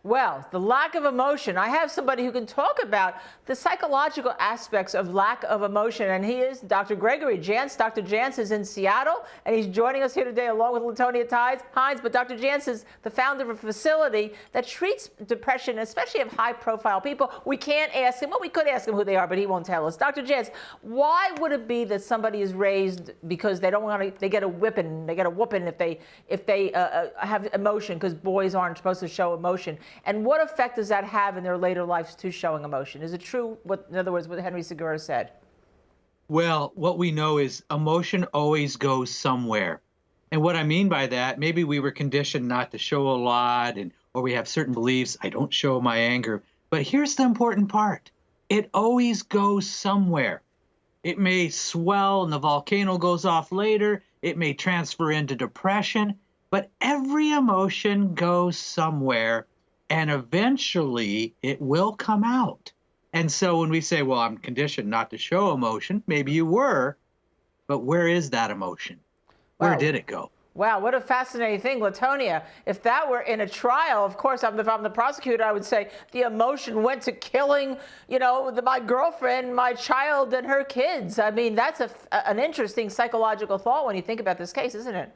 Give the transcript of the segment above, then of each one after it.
Well, the lack of emotion. I have somebody who can talk about the psychological aspects of lack of emotion, and he is Dr. Gregory Jantz. Dr. Jantz is in Seattle, and he's joining us here today along with Latonia Hines. But Dr. Jantz is the founder of a facility that treats depression, especially of high-profile people. We can't ask him. Well, we could ask him who they are, but he won't tell us. Dr. Jantz, why would it be that somebody is raised because they don't want to? They get a whipping. They get a whooping if they have emotion, because boys aren't supposed to show emotion. And what effect does that have in their later lives to showing emotion? Is it true, in other words, what Henry Segura said? Well, what we know is emotion always goes somewhere. And what I mean by that, maybe we were conditioned not to show a lot, or we have certain beliefs. I don't show my anger. But here's the important part. It always goes somewhere. It may swell and the volcano goes off later. It may transfer into depression. But every emotion goes somewhere. And eventually it will come out. And so when we say, well, I'm conditioned not to show emotion, maybe you were, but where is that emotion? Where did it go? Wow, what a fascinating thing, Latonia. If that were in a trial, of course, if I'm the prosecutor, I would say the emotion went to killing, my girlfriend, my child, and her kids. I mean, that's an interesting psychological thought when you think about this case, isn't it?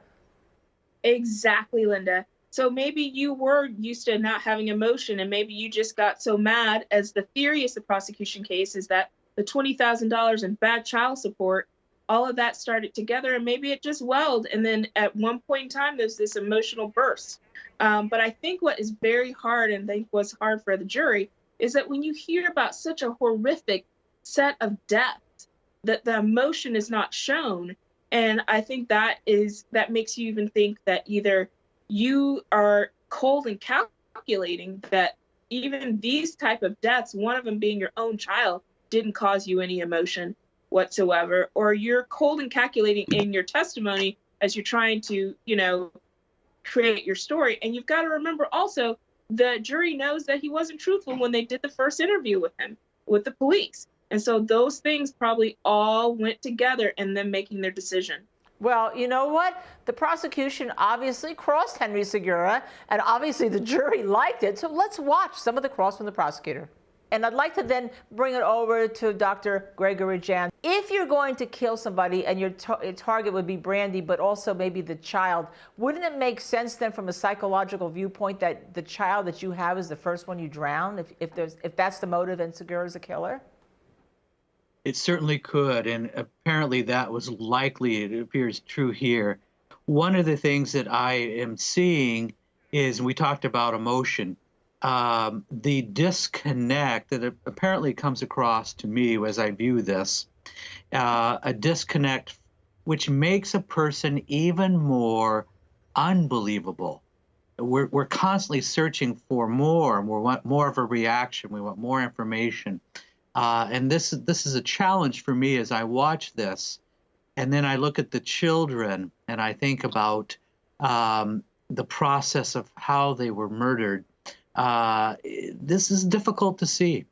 Exactly, Linda. So maybe you were used to not having emotion, and maybe you just got so mad, as the theory is the prosecution case is that the $20,000 in bad child support, all of that started together, and maybe it just welled. And then at one point in time, there's this emotional burst. But I think what is very hard, and I think was hard for the jury, is that when you hear about such a horrific set of deaths, that the emotion is not shown. And I think that makes you even think that either you are cold and calculating, that even these type of deaths, one of them being your own child, didn't cause you any emotion whatsoever, or you're cold and calculating in your testimony as you're trying to, create your story. And you've got to remember also, the jury knows that he wasn't truthful when they did the first interview with him, with the police. And so those things probably all went together in them making their decision. Well, you know what? The prosecution obviously crossed Henry Segura, and obviously the jury liked it. So let's watch some of the cross from the prosecutor. And I'd like to then bring it over to Dr. Gregory Jantz. If you're going to kill somebody and your target would be Brandy, but also maybe the child, wouldn't it make sense then from a psychological viewpoint that the child that you have is the first one you drown, if that's the motive and Segura is a killer? It certainly could, and apparently that was likely. It appears true here. One of the things that I am seeing is, we talked about emotion, the disconnect that apparently comes across to me as I view this, a disconnect which makes a person even more unbelievable. We're constantly searching for more, and we want more of a reaction. We want more information. And this is a challenge for me as I watch this. And then I look at the children and I think about the process of how they were murdered. This is difficult to see.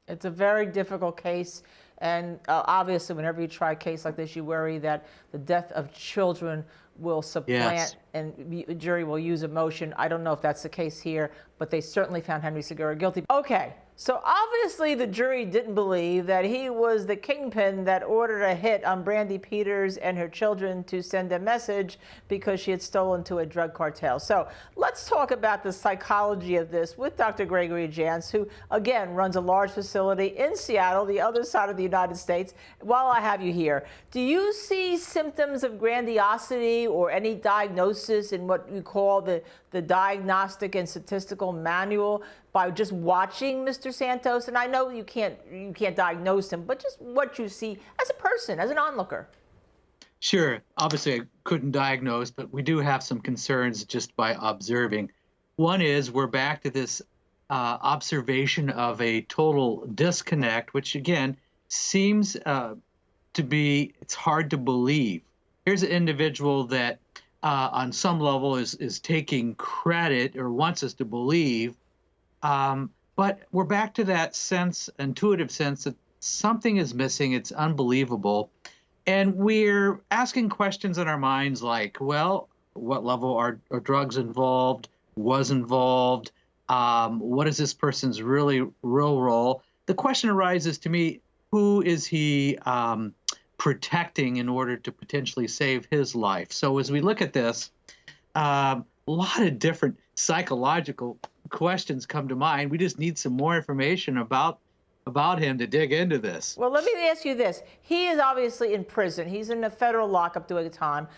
It's a very difficult case. And obviously, whenever you try a case like this, you worry that the death of children will supplant and the jury will use emotion. I don't know if that's the case here, but they certainly found Henry Segura guilty. Okay. So obviously the jury didn't believe that he was the kingpin that ordered a hit on Brandy Peters and her children to send a message because she had stolen to a drug cartel. So let's talk about the psychology of this with Dr. Gregory Jantz, who again runs a large facility in Seattle, the other side of the United States. While I have you here, do you see symptoms of grandiosity or any diagnosis in what you call the diagnostic and statistical manual by just watching Mr. Santos? And I know you can't diagnose him, but just what you see as a person, as an onlooker. Sure. Obviously, I couldn't diagnose, but we do have some concerns just by observing. One is, we're back to this observation of a total disconnect, which again seems to be, it's hard to believe. Here's an individual that on some level is taking credit or wants us to believe. But we're back to that intuitive sense that something is missing. It's unbelievable. And we're asking questions in our minds like, well, what level are drugs involved, was involved? What is this person's real role? The question arises to me, who is he protecting in order to potentially save his life? So as we look at this, a lot of different psychological questions come to mind. We just need some more information about him to dig into this. Well, let me ask you this. He is obviously in prison. He's in a federal lockup doing time.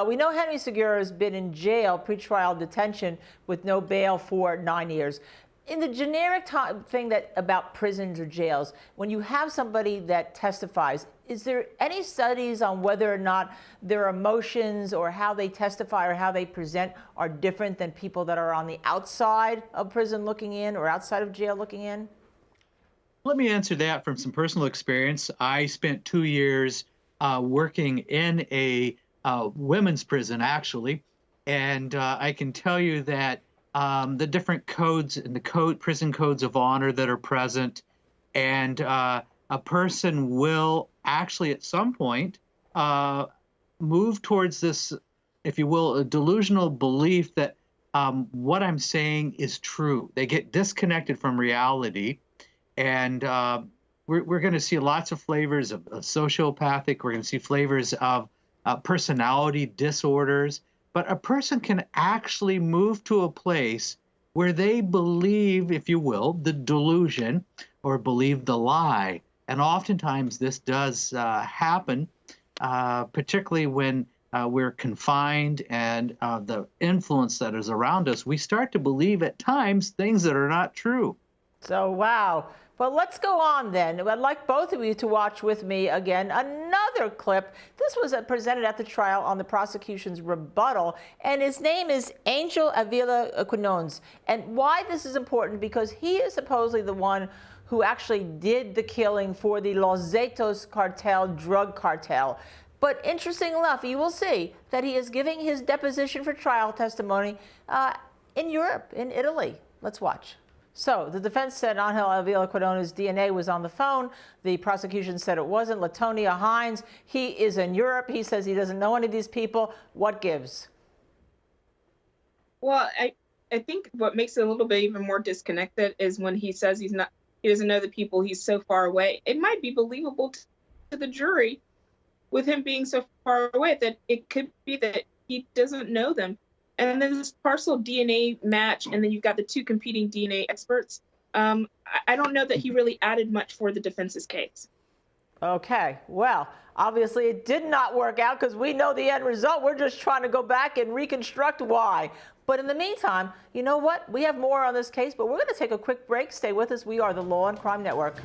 We know Henry Segura has been in jail, pretrial detention, with no bail for 9 years. In the generic thing about prisons or jails, when you have somebody that testifies, is there any studies on whether or not their emotions or how they testify or how they present are different than people that are on the outside of prison looking in or outside of jail looking in? Let me answer that from some personal experience. I spent 2 years working in a women's prison, actually, and I can tell you that the different codes and the prison codes of honor that are present, and a person will actually at some point move towards this, if you will, a delusional belief that what I'm saying is true. They get disconnected from reality. And we're going to see lots of flavors of sociopathic. We're going to see flavors of personality disorders. But a person can actually move to a place where they believe, if you will, the delusion or believe the lie. And oftentimes this does happen, particularly when we're confined and the influence that is around us. We start to believe at times things that are not true. So, wow. But let's go on then. I'd like both of you to watch with me again another clip. This was presented at the trial on the prosecution's rebuttal, and his name is Angel Avila Quinones. And why this is important, because he is supposedly the one who actually did the killing for the Los Zetos cartel, drug cartel. But interesting enough, you will see that he is giving his deposition for trial testimony in Europe, in Italy. Let's watch. So the defense said Angel Avila Quinones' DNA was on the phone. The prosecution said it wasn't. Latonia Hines, he is in Europe. He says he doesn't know any of these people. What gives? Well, I think what makes it a little bit even more disconnected is when he says he doesn't know the people, he's so far away. It might be believable to the jury with him being so far away that it could be that he doesn't know them. And then this partial DNA match, and then you've got the two competing DNA experts. I don't know that he really added much for the defense's case. Okay, well, obviously it did not work out because we know the end result. We're just trying to go back and reconstruct why. But in the meantime, you know what? We have more on this case, but we're going to take a quick break. Stay with us. We are the Law and Crime Network.